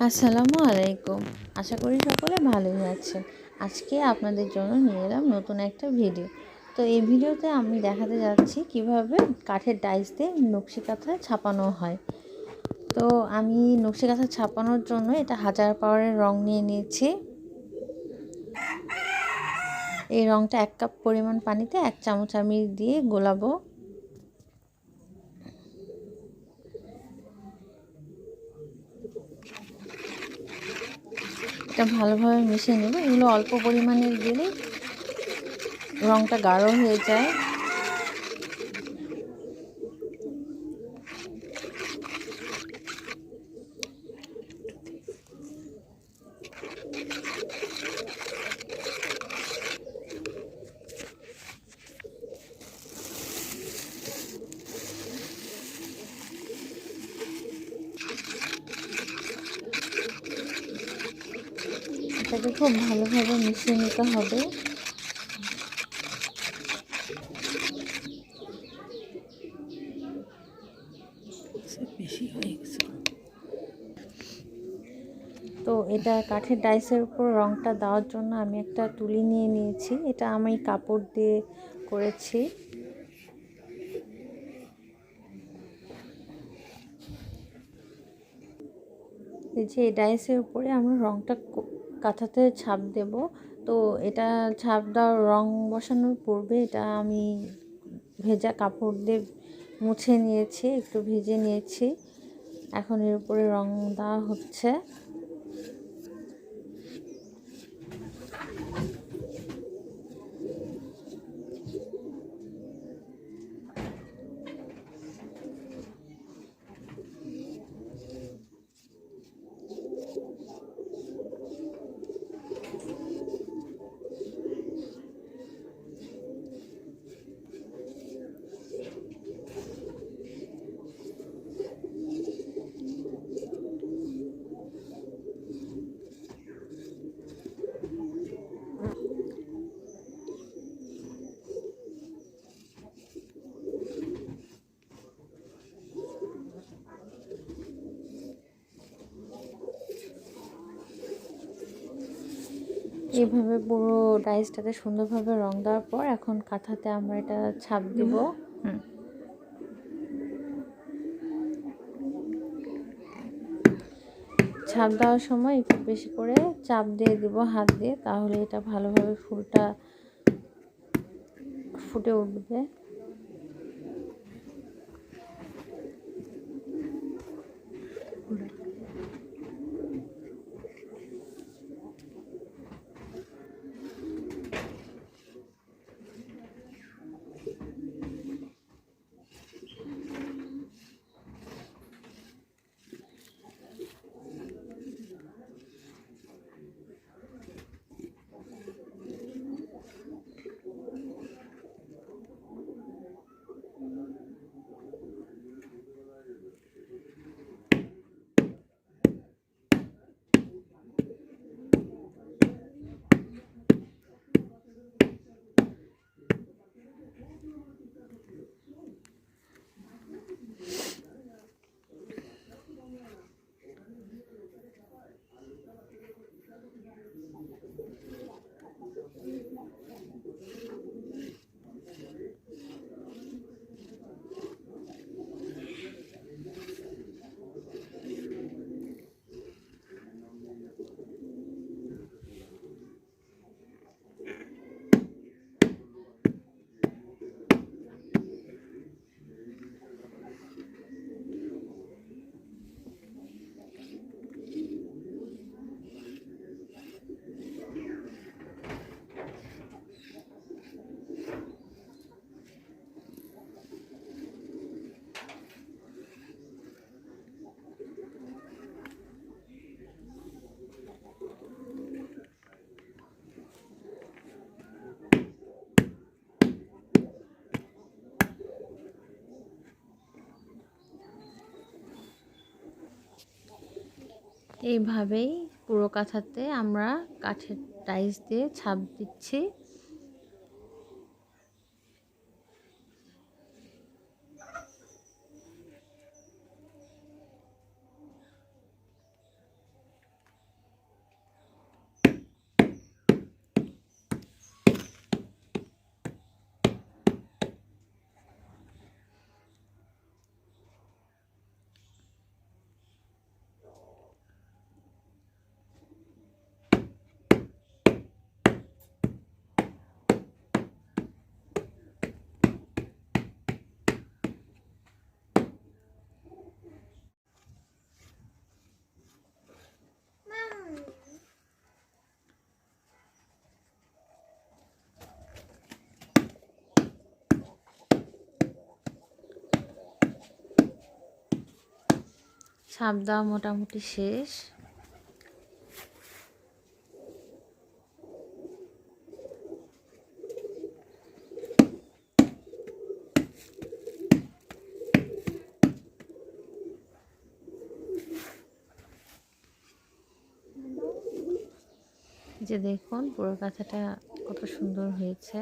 আসসালামু আলাইকুম। আশা করি সকলে ভালোই আছেন। আজকে আপনাদের জন্য নিয়ে এলাম নতুন একটা ভিডিও। তো এই ভিডিওতে আমি দেখাতে যাচ্ছি কিভাবে কাঠের ডাইস দিয়ে নকশি কাঁথা ছাপানো হয়। তো আমি নকশি কাঁথা ছাপানোর জন্য এটা 1000 পাওয়ারের রং নিয়ে নিয়েছি। এই রংটা 1 কাপ পরিমাণ পানিতে 1 চামচ আমি দিয়ে গোলাবো। এটা ভালোভাবে মিশিয়ে নেব। এগুলো অল্প পরিমাণের দিলে রংটা গাঢ় হয়ে যায়। এটাকে খুব ভালোভাবে মিশিয়ে নিতে হবে। তো এটা কাঠের ডাইসের উপর রংটা দেওয়ার জন্য আমি একটা তুলি নিয়ে নিয়েছি। এটা আমি কাপড় দিয়ে করেছি। এই যে এই ডাইসের উপরে আমরা রংটা কাঁথাতে ছাপ দেব। তো এটা ছাপ দেওয়ার রং বসানোর পূর্বে এটা আমি ভেজা কাপড় দিয়ে মুছে নিয়েছি, একটু ভেজে নিয়েছি। এখন এর উপরে রং দেওয়া হচ্ছে। এইভাবে পুরো ডাইসটাতে সুন্দরভাবে রং দেওয়ার পর এখন কাঁথাতে আমরা এটা ছাপ দিব। ছাপ দেওয়ার সময় একটু বেশি করে চাপ দিয়ে দিব হাত দিয়ে, তাহলে এটা ভালোভাবে ফুলটা ফুটে উঠবে। এইভাবেই পুরো কাঁথাতে আমরা কাঠের ডাইস দিয়ে ছাপ দিচ্ছি। ছাপ দেওয়া মোটামুটি শেষ। যে দেখুন পুরো কাঁথাটা কত সুন্দর হয়েছে।